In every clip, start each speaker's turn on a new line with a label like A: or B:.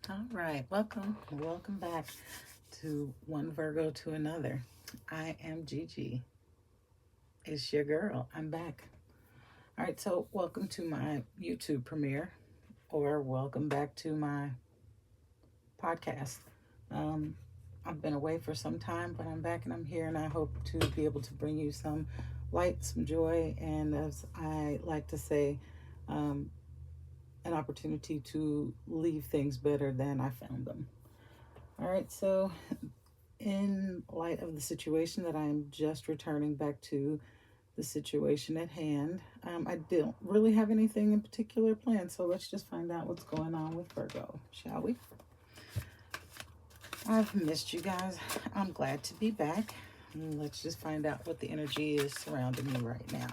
A: All right, welcome back to One Virgo to Another. I am Gigi. It's your girl. I'm back. All right, so welcome to my YouTube premiere, or welcome back to my podcast. Um, I've been away for some time, but I'm back and I'm here, and I hope to be able to bring you some light, some joy, and as I like to say, um, an opportunity to leave things better than I found them. All right, so in light of the situation that I'm just returning back to the situation at hand, I don't really have anything in particular planned. So let's just find out what's going on with Virgo, shall we? I've missed you guys. I'm glad to be back. Let's just find out what the energy is surrounding me right now.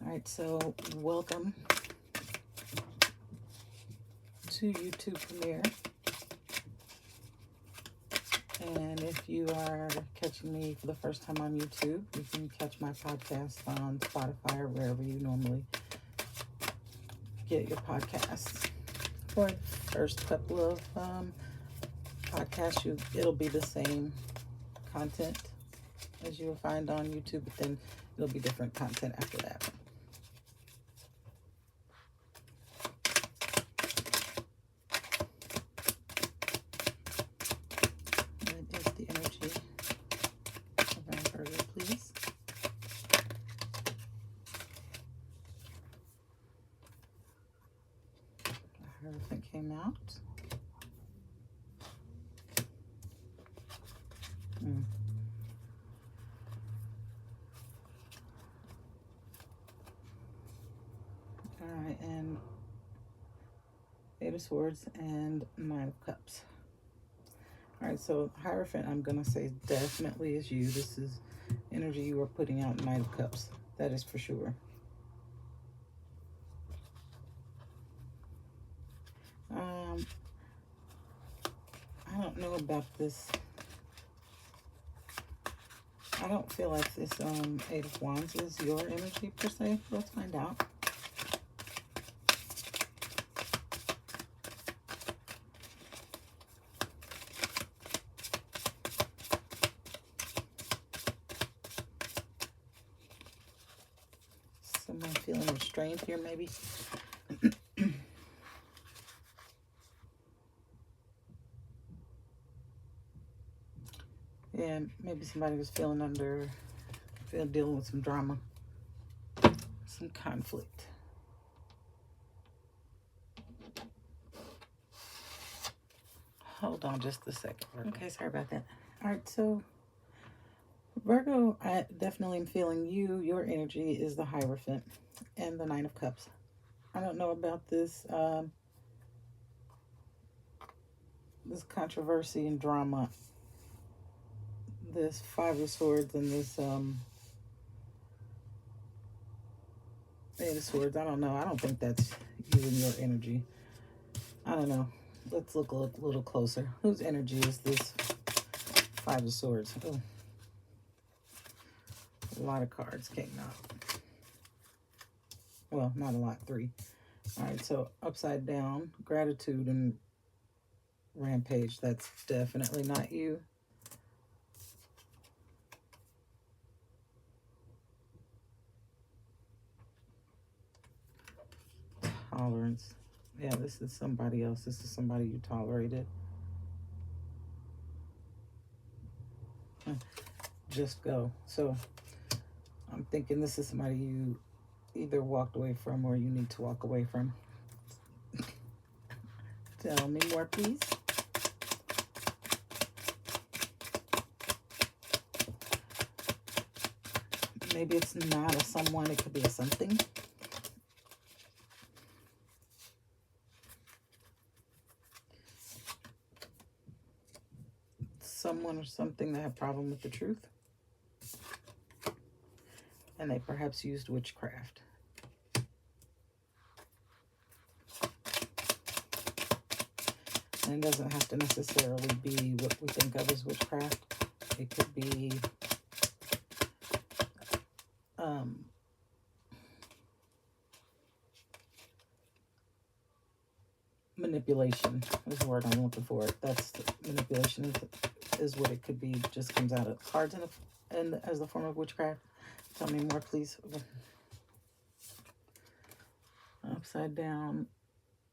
A: All right, so welcome to YouTube premiere. And if you are catching me for the first time on YouTube, you can catch my podcast on Spotify or wherever you normally get your podcasts. For the first couple of podcasts, it'll be the same content as you'll find on YouTube, but then it'll be different content after that. What is the energy around Virgo, please? Everything came out. All right, and Eight of Swords and Nine of Cups. All right, so Hierophant, I'm going to say definitely is you. This is energy you are putting out, Nine of Cups. That is for sure. I don't know about this. I don't feel like this Eight of Wands is your energy per se. Let's find out. Someone feeling restrained here, maybe. Yeah, maybe somebody was dealing with some drama, some conflict. Hold on just a second. Okay, sorry about that. All right, so Virgo, I definitely am feeling you. Your energy is the Hierophant and the Nine of Cups. I don't know about this this controversy and drama, this Five of Swords and this Eight of Swords. I don't know. I don't think that's you and your energy. I don't know. Let's look a little closer. Whose energy is this Five of Swords? Oh, a lot of cards came out. Well, not a lot, 3. All right, so upside down, gratitude and rampage. That's definitely not you. Tolerance. Yeah, this is somebody else. This is somebody you tolerated. Just go. So I'm thinking this is somebody you either walked away from or you need to walk away from. Tell me more, please. Maybe it's not a someone, it could be a something. Someone or something that had a problem with the truth. And they perhaps used witchcraft. And it doesn't have to necessarily be what we think of as witchcraft. It could be manipulation is the word I'm looking for. That's manipulation is what it could be. Just comes out of cards and as the form of witchcraft. Tell me more, please. Upside down,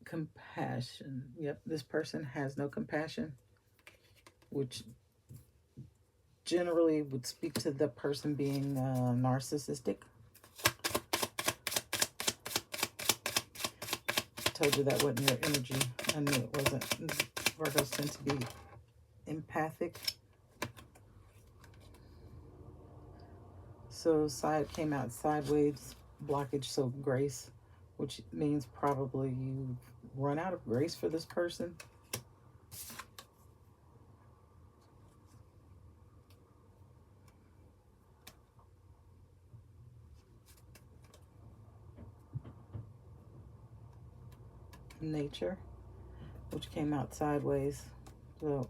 A: compassion. Yep, this person has no compassion, which generally would speak to the person being narcissistic. Told you that wasn't your energy. I knew it wasn't. Virgos tend to be empathic. So side came out sideways, blockage, so grace, which means probably you've run out of grace for this person. Nature, which came out sideways. So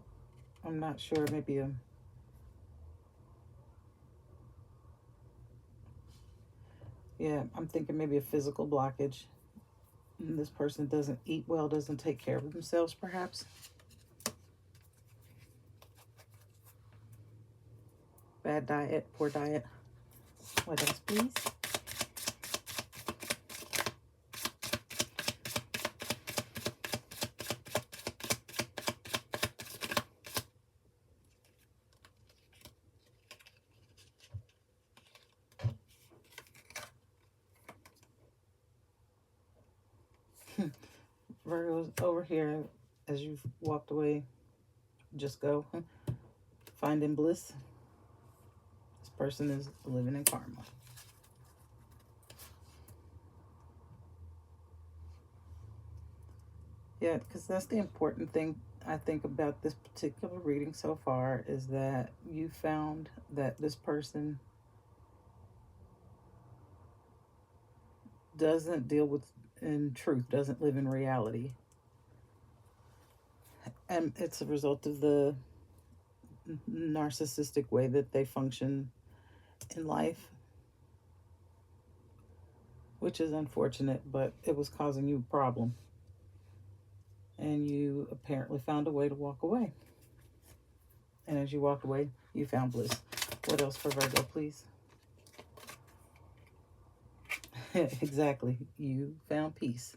A: I'm not sure, maybe I'm thinking maybe a physical blockage. And this person doesn't eat well, doesn't take care of themselves, perhaps. Bad diet, poor diet. What else, please? Virgo's over here, as you've walked away, just go. Finding bliss. This person is living in karma. Yeah, because that's the important thing, I think, about this particular reading so far, is that you found that this person doesn't deal with in truth, doesn't live in reality. And it's a result of the narcissistic way that they function in life, which is unfortunate, but it was causing you a problem. And you apparently found a way to walk away. And as you walked away, you found bliss. What else for Virgo, please? Exactly. You found peace.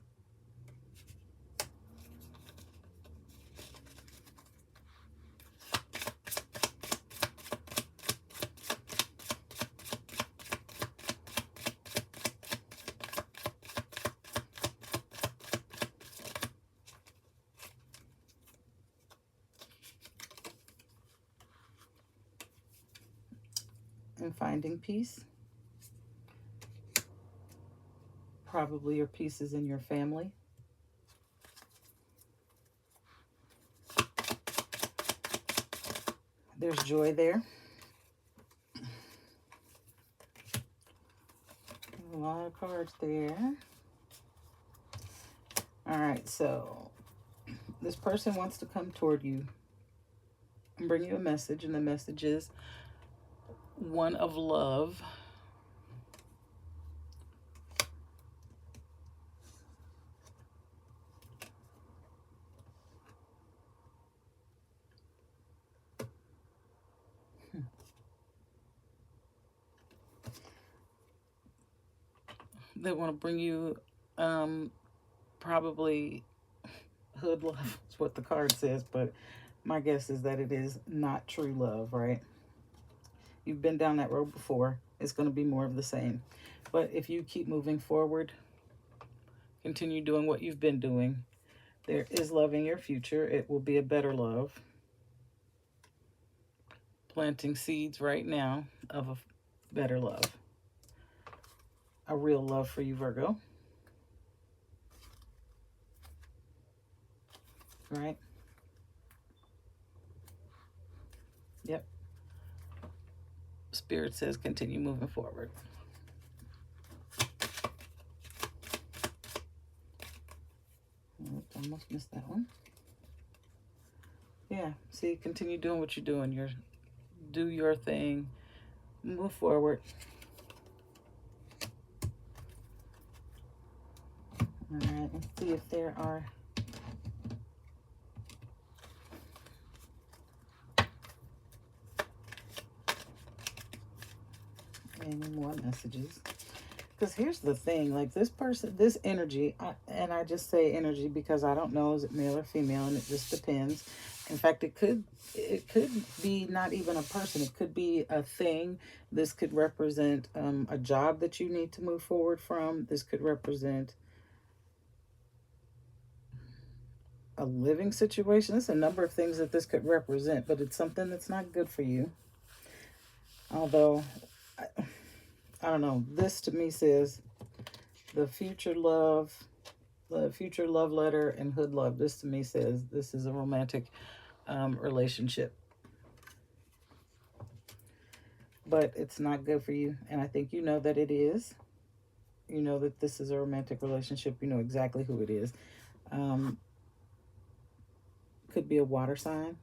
A: And finding peace. Probably your peace is in your family. There's joy there. A lot of cards there. All right, so this person wants to come toward you and bring you a message, and the message is one of love. They want to bring you probably hood love is what the card says, but my guess is that it is not true love, right? You've been down that road before. It's going to be more of the same. But if you keep moving forward, continue doing what you've been doing, there is love in your future. It will be a better love. Planting seeds right now of a better love. A real love for you, Virgo. Right? Yep. Spirit says continue moving forward. Oops, almost missed that one. Yeah, see, continue doing what you're doing. Do your thing. Move forward. All right, let's see if there are Any more messages? Because here's the thing, like this person, this energy, and I just say energy because I don't know, is it male or female, and it just depends. In fact, it could be not even a person. It could be a thing. This could represent a job that you need to move forward from. This could represent a living situation. There's a number of things that this could represent, but it's something that's not good for you. Although, I don't know. This to me says the future love letter and hood love. This to me says this is a romantic relationship. But it's not good for you. And I think you know that it is. You know that this is a romantic relationship. You know exactly who it is. Could be a water sign.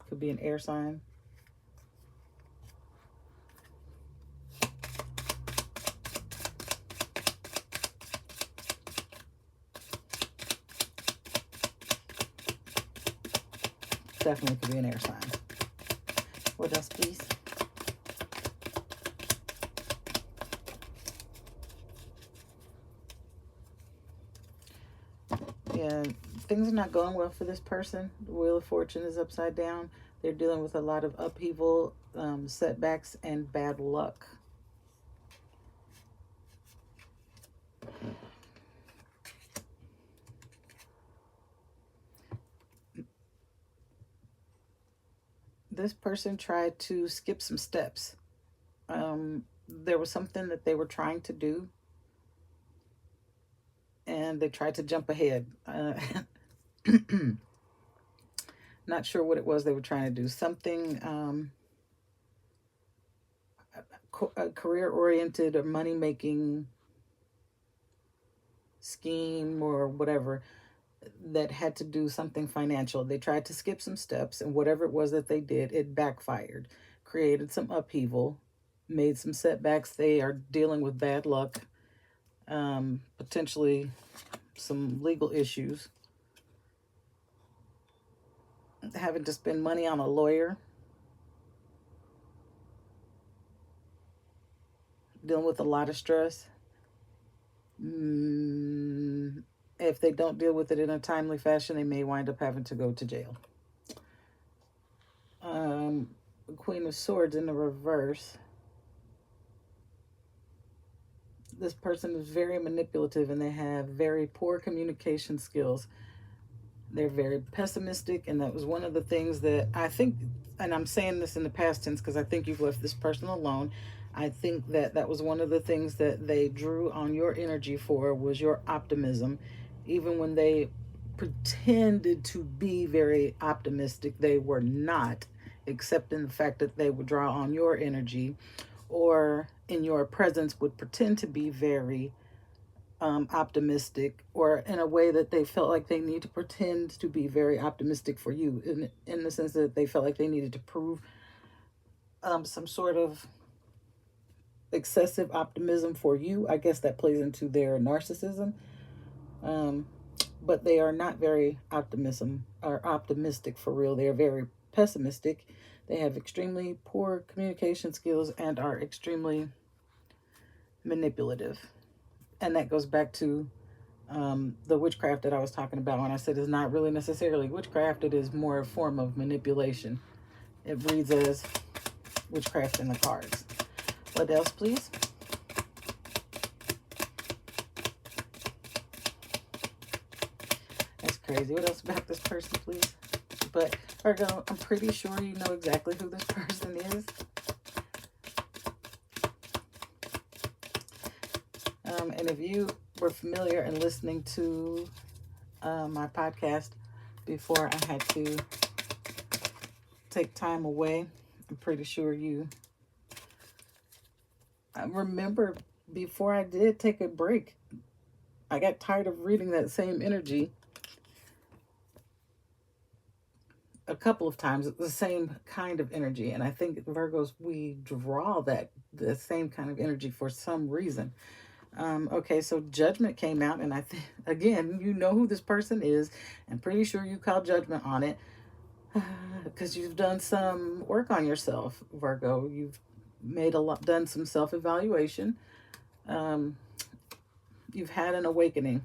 A: Could be an air sign. Definitely could be an air sign. What else, please? Yeah, things are not going well for this person. The Wheel of Fortune is upside down. They're dealing with a lot of upheaval, setbacks, and bad luck. This person tried to skip some steps. There was something that they were trying to do, and they tried to jump ahead. Not sure what it was they were trying to do. Something career-oriented or money-making scheme or whatever that had to do something financial. They tried to skip some steps, and whatever it was that they did, it backfired, created some upheaval, made some setbacks. They are dealing with bad luck, potentially some legal issues, having to spend money on a lawyer, dealing with a lot of stress. If they don't deal with it in a timely fashion, they may wind up having to go to jail. Queen of Swords in the reverse. This person is very manipulative and they have very poor communication skills. They're very pessimistic, and that was one of the things that I think, and I'm saying this in the past tense because I think you've left this person alone. I think that was one of the things that they drew on your energy for, was your optimism. Even when they pretended to be very optimistic, they were not, except in the fact that they would draw on your energy, or in your presence would pretend to be very optimistic, or in a way that they felt like they need to pretend to be very optimistic for you, in the sense that they felt like they needed to prove some sort of excessive optimism for you. I guess that plays into their narcissism. But they are not very optimistic for real. They are very pessimistic. They have extremely poor communication skills and are extremely manipulative. And that goes back to the witchcraft that I was talking about when I said it's not really necessarily witchcraft. It is more a form of manipulation. It reads as witchcraft in the cards. What else, please? That's crazy. What else about this person, please? But Virgo, I'm pretty sure you know exactly who this person is. And if you were familiar and listening to my podcast before I had to take time away, I'm pretty sure you remember before I did take a break, I got tired of reading that same energy a couple of times. It's the same kind of energy. And I think Virgos, we draw the same kind of energy for some reason. Okay, so Judgment came out, and again, you know who this person is. I'm pretty sure you called Judgment on it. because you've done some work on yourself, Virgo. You've done some self-evaluation. Um, you've had an awakening.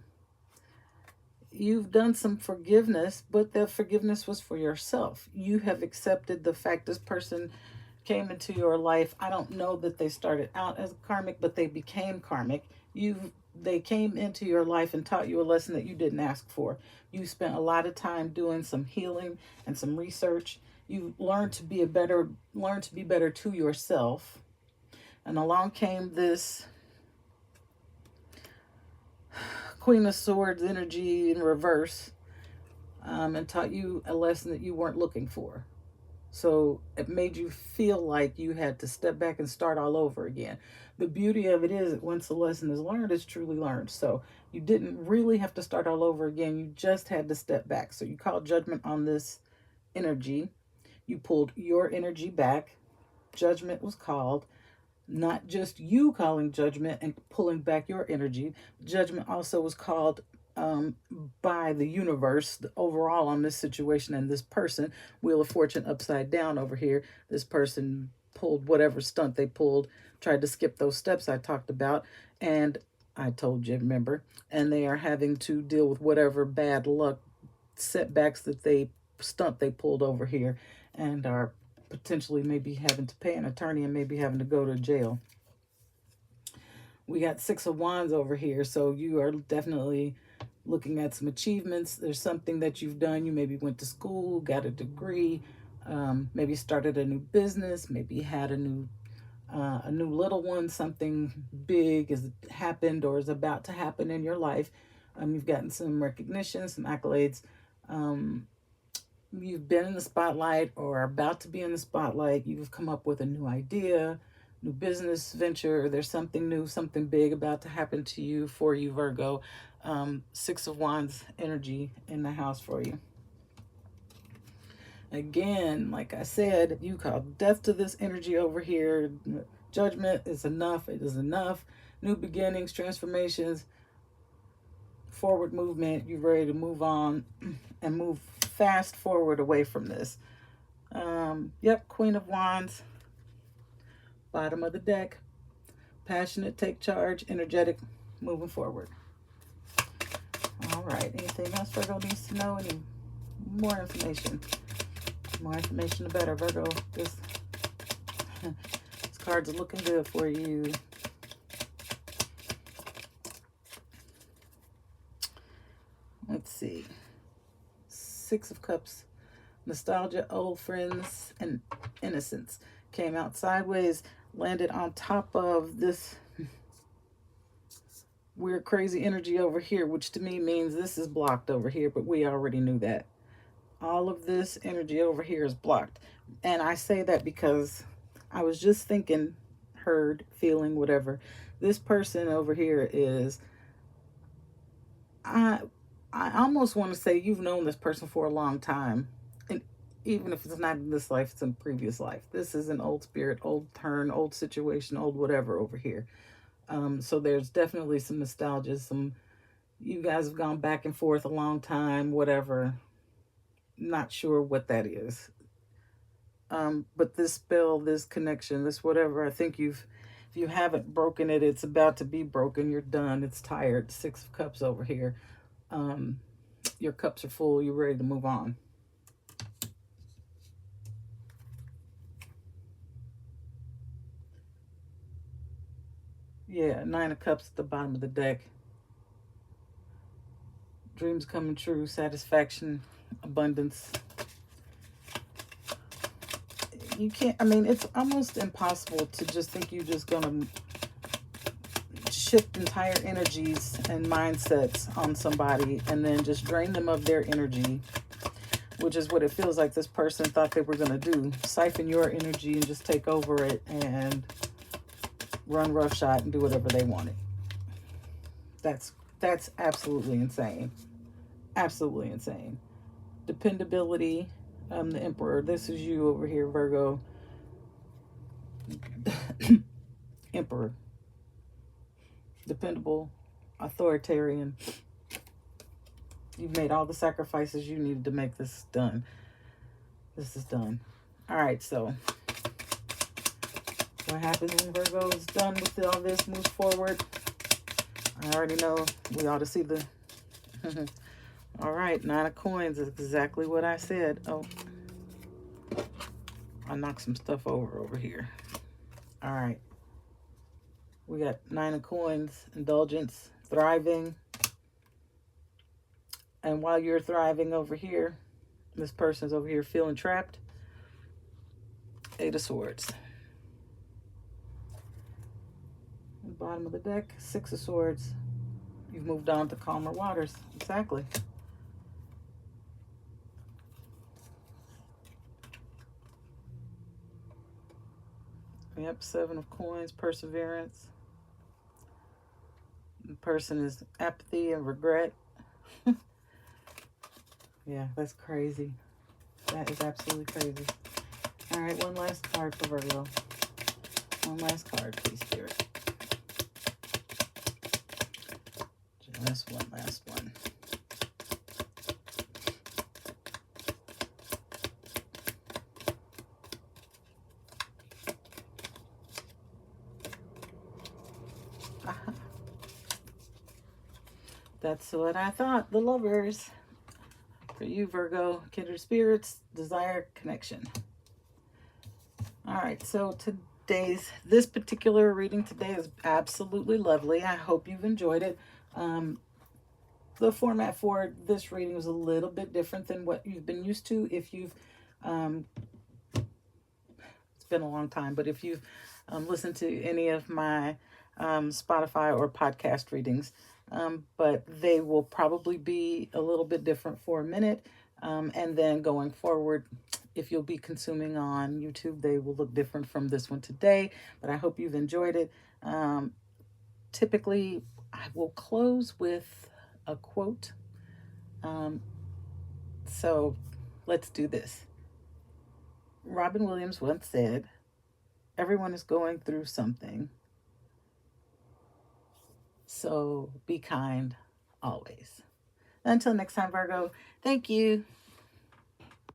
A: You've done some forgiveness, but the forgiveness was for yourself. You have accepted the fact this person came into your life. I don't know that they started out as karmic, but they became karmic. They came into your life and taught you a lesson that you didn't ask for. You spent a lot of time doing some healing and some research. You learned to be better to yourself. And along came this Queen of Swords energy in reverse, and taught you a lesson that you weren't looking for. So it made you feel like you had to step back and start all over again. The beauty of it is that once the lesson is learned, it's truly learned. So you didn't really have to start all over again. You just had to step back. So you called judgment on this energy. You pulled your energy back. Judgment was called. Not just you calling judgment and pulling back your energy. Judgment also was called by the universe overall on this situation and this person. Wheel of Fortune upside down over here. This person pulled whatever stunt they pulled, tried to skip those steps I talked about, and I told you, remember, and they are having to deal with whatever bad luck setbacks that they pulled over here, and are potentially maybe having to pay an attorney and maybe having to go to jail. We got Six of Wands over here, so you are definitely looking at some achievements. There's something that you've done. You maybe went to school, got a degree, maybe started a new business, maybe had a new little one. Something big has happened or is about to happen in your life. You've gotten some recognition, some accolades. You've been in the spotlight or are about to be in the spotlight. You've come up with a new idea, new business venture. There's something new, something big about to happen to you, for you, Virgo. Six of Wands energy in the house for you. Again, like I said, you call death to this energy over here. Judgment is enough. It is enough. New beginnings, transformations, forward movement. You're ready to move on and move fast forward away from this. Yep, Queen of Wands. Bottom of the deck. Passionate, take charge, energetic, moving forward. All right. Anything else Virgo needs to know? Any more information? More information, the better, Virgo. This cards are looking good for you. Let's see. Six of Cups. Nostalgia, old friends, and innocence. Came out sideways, landed on top of this weird, crazy energy over here, which to me means this is blocked over here, but we already knew that. All of this energy over here is blocked. And I say that because I was just thinking, heard, feeling, whatever. This person over here is, I almost want to say you've known this person for a long time. And even if it's not in this life, it's in previous life. This is an old spirit, old turn, old situation, old whatever over here. So there's definitely some nostalgia. You guys have gone back and forth a long time, whatever. Not sure what that is. But this spell, this connection, this whatever, I think if you haven't broken it, it's about to be broken. You're done. It's tired. Six of Cups over here. Your cups are full. You're ready to move on. Yeah, Nine of Cups at the bottom of the deck. Dreams coming true, satisfaction, abundance. You can't, I mean, it's almost impossible to just think you're just going to shift entire energies and mindsets on somebody and then just drain them of their energy, which is what it feels like this person thought they were going to do. Siphon your energy and just take over it and run roughshod and do whatever they wanted. That's absolutely insane. Absolutely insane. Dependability. The Emperor. This is you over here, Virgo. Emperor. Dependable. Authoritarian. You've made all the sacrifices you needed to make this done. this is done. All right, so what happens when Virgo is done with all this, moves forward? I already know we ought to see the... All right, 9 of coins is exactly what I said. Oh, I knocked some stuff over here. All right. We got 9 of coins, indulgence, thriving. And while you're thriving over here, this person's over here feeling trapped. 8 of swords. Bottom of the deck, 6 of swords. You've moved on to calmer waters. Exactly. Yep, 7 of coins, perseverance. The person is apathy and regret. Yeah, that's crazy. That is absolutely crazy. All right, one last card for Virgo. One last card, please, Spirit. Just one last one. That's what I thought. The Lovers. For you, Virgo, kindred spirits, desire, connection. All right, so this particular reading today is absolutely lovely. I hope you've enjoyed it. The format for this reading was a little bit different than what you've been used to. If you've, it's been a long time, but if you've listened to any of my Spotify or podcast readings, but they will probably be a little bit different for a minute. And then going forward, if you'll be consuming on YouTube, they will look different from this one today. But I hope you've enjoyed it. Typically, I will close with a quote. So let's do this. Robin Williams once said, "Everyone is going through something. So be kind always." Until next time, Virgo, thank you.